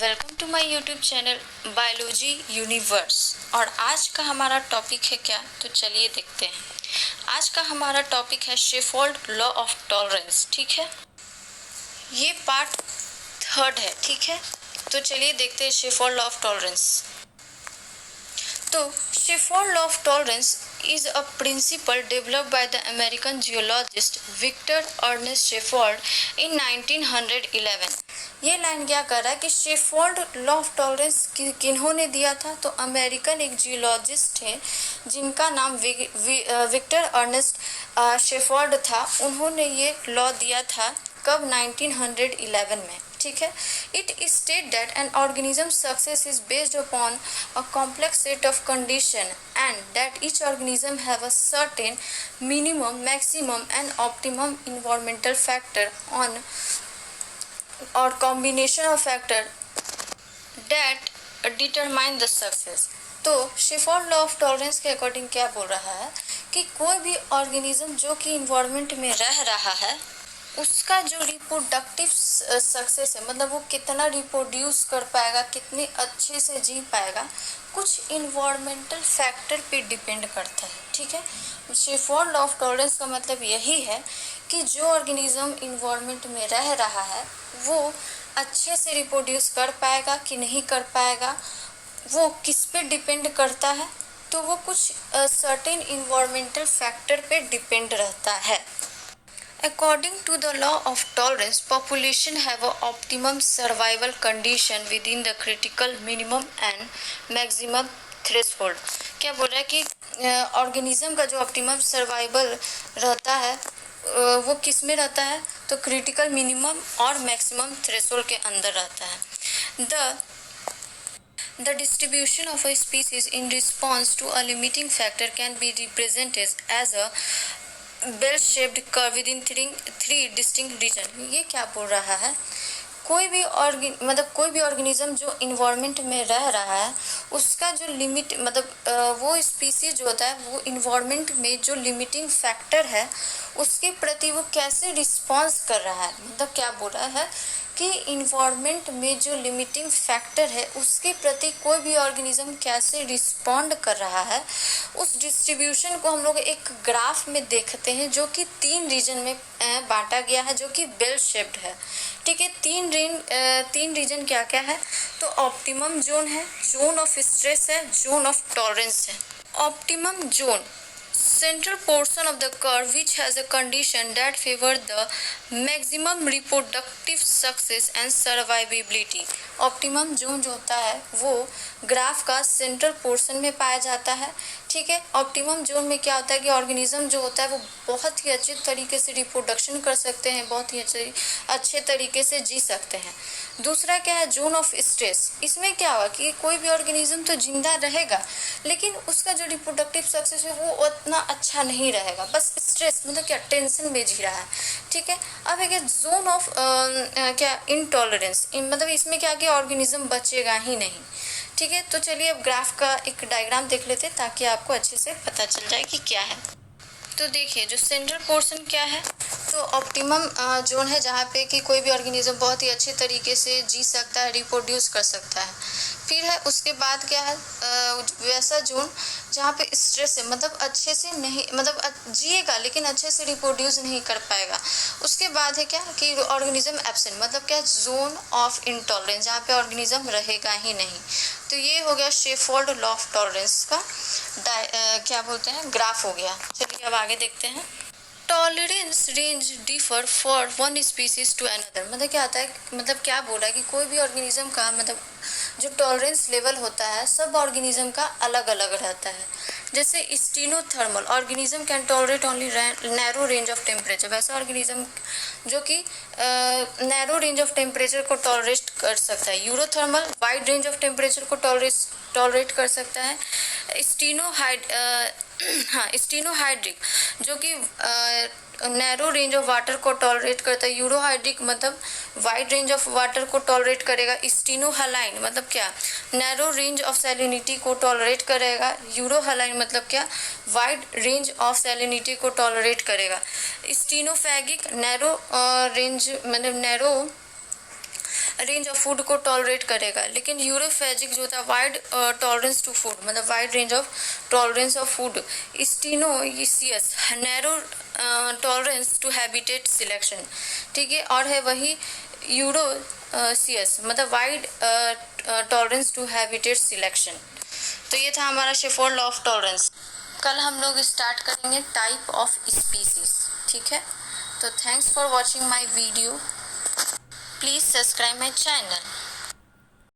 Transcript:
Welcome to my YouTube channel biology universe. और आज का हमारा टॉपिक है क्या, तो चलिए देखते हैं। आज का हमारा टॉपिक है शेफोल्ड लॉ ऑफ टॉलरेंस। ठीक है, ये पार्ट 3 है। ठीक है, तो चलिए देखते हैं शेफोल्ड लॉ ऑफ टॉलरेंस। तो Shelford law of tolerance is a principle developed by the American geologist Victor Ernest Sheffold in 1911। ये लाइन क्या कर रहा है कि शेफोल्ड लॉ ऑफ टॉलरेंस किन्होंने दिया था, तो अमेरिकन एक जियोलॉजिस्ट है जिनका नाम विक्टर अर्नेस्ट शेफोल्ड था। उन्होंने ये लॉ दिया था कब, 1911 में। ठीक है, it state that an organism success is based upon a complex set of condition and that each organism have a certain minimum, maximum and optimum environmental factor on or combination of factor that determine the success. तो Shelford law of tolerance के according क्या बोल रहा है कि कोई भी organism जो कि इन्वायरमेंट में रह रहा है उसका जो रिप्रोडक्टिव सक्सेस है, मतलब वो कितना रिप्रोड्यूस कर पाएगा, कितने अच्छे से जी पाएगा, कुछ इन्वायरमेंटल फैक्टर पे डिपेंड करता है। ठीक है, शेफोल्ड लॉ ऑफ टॉलरेंस का मतलब यही है कि जो ऑर्गेनिज्म इन्वायरमेंट में रह रहा है वो अच्छे से रिप्रोड्यूस कर पाएगा कि नहीं कर पाएगा, वो किस पे डिपेंड करता है, तो वो कुछ सर्टेन इन्वायरमेंटल फैक्टर पे डिपेंड रहता है। According to the law of tolerance, population have a optimum survival condition within the critical minimum and maximum threshold। क्या बोल रहा है कि ऑर्गेनिज्म का जो ऑप्टिमम सर्वाइवल रहता है वो किस में रहता है, तो क्रिटिकल मिनिमम और मैक्सिमम थ्रेशोल्ड के अंदर रहता है। The distribution of a species in response to a limiting factor can be represented as a bell shaped curve within three distinct region. ये क्या बोल रहा है, कोई भी ऑर्गेनिज्म जो इन्वायरमेंट में रह रहा है उसका जो लिमिट, मतलब वो स्पीसीज जो होता है वो इन्वायरमेंट में जो लिमिटिंग फैक्टर है उसके प्रति वो कैसे रिस्पॉन्स कर रहा है। मतलब क्या बोल रहा है कि इन्वायरमेंट में जो लिमिटिंग फैक्टर है उसके प्रति कोई भी ऑर्गेनिज्म कैसे रिस्पॉन्ड कर रहा है, उस डिस्ट्रीब्यूशन को हम लोग एक ग्राफ में देखते हैं जो कि 3 रीजन में बांटा गया है, जो कि बेल शेप्ड है। ठीक है, 3 रीजन क्या क्या है, तो ऑप्टिमम जोन है, जोन ऑफ स्ट्रेस है, जोन ऑफ टॉलरेंस है। Optimum zone, central portion of the curve which has a condition that favor the maximum reproductive success and survivability। Optimum zone जो होता है वो ग्राफ का सेंट्रल पोर्शन में पाया जाता है। ठीक है, ऑप्टिमम जोन में क्या होता है कि ऑर्गेनिज्म जो होता है वो बहुत ही अच्छे तरीके से रिप्रोडक्शन कर सकते हैं, बहुत ही अच्छे तरीके से जी सकते हैं। दूसरा क्या है, जोन ऑफ स्ट्रेस। इसमें क्या होगा कि कोई भी ऑर्गेनिज्म तो जिंदा रहेगा लेकिन उसका जो रिप्रोडक्टिव सक्सेस है वो उतना अच्छा नहीं रहेगा, बस स्ट्रेस मतलब क्या, टेंशन में जी रहा है। ठीक है, अब है जोन ऑफ क्या, इनटॉलरेंस, मतलब इसमें क्या कि ऑर्गेनिज्म बचेगा ही नहीं। ठीक है, तो चलिए अब ग्राफ का एक डायग्राम देख लेते हैं ताकि आपको अच्छे से पता चल जाए कि क्या है। तो देखिए जो सेंट्रल पोर्शन क्या है, तो ऑप्टिमम जोन है जहाँ पे कि कोई भी ऑर्गेनिज्म बहुत ही अच्छे तरीके से जी सकता है, रिप्रोड्यूस कर सकता है। फिर है उसके बाद क्या है, वैसा जोन जहाँ पे स्ट्रेस है, मतलब अच्छे से नहीं, मतलब जिएगा लेकिन अच्छे से रिप्रोड्यूस नहीं कर पाएगा। उसके बाद है क्या कि ऑर्गेनिज्म एब्सेंट, मतलब क्या, जोन ऑफ इनटॉलरेंस, जहाँ पे ऑर्गेनिज्म रहेगा ही नहीं। तो ये हो गया शेफोल्ड लॉ ऑफ टॉलरेंस का क्या बोलते हैं, ग्राफ हो गया। चलिए अब आगे देखते हैं। Tolerance range differ for one species to another, मतलब क्या आता है, मतलब क्या बोल रहा है कि कोई भी ऑर्गेनिज्म का मतलब जो टॉलरेंस लेवल होता है सब ऑर्गेनिज्म का अलग अलग रहता है। जैसे stenothermal organism can tolerate only narrow range of temperature, वैसा ऑर्गेनिज्म जो कि नैरो रेंज ऑफ टेम्परेचर को टॉलरेट कर सकता है। यूरोथर्मल वाइड रेंज ऑफ टेम्परेचर को टॉलरेट कर सकता है। स्टीनोहाइड्रिक जो कि नैरो रेंज ऑफ वाटर को टॉलरेट करता है। यूरोहाइड्रिक मतलब वाइड रेंज ऑफ वाटर को टॉलरेट करेगा। स्टीनोहालाइन मतलब क्या, नैरो रेंज ऑफ सैलिनिटी को टॉलरेट करेगा। यूरोहालाइन मतलब क्या, वाइड रेंज ऑफ सैलिनिटी को टॉलरेट करेगा। स्टीनोफैगिक नैरो रेंज मतलब नैरो रेंज ऑफ फूड को टॉलरेट करेगा। लेकिन यूरोफेजिक जो था वाइड टॉलरेंस टू फूड, मतलब wide range of tolerance of food. Stenoecious narrow tolerance to habitat selection, ठीक है। और है वही यूरोसियस, मतलब wide tolerance to habitat selection. तो ये था हमारा शेफोल्ड लॉ ऑफ टॉलरेंस। कल हम लोग स्टार्ट करेंगे टाइप ऑफ स्पीसीज, ठीक है। तो thanks for watching my video, please subscribe my channel.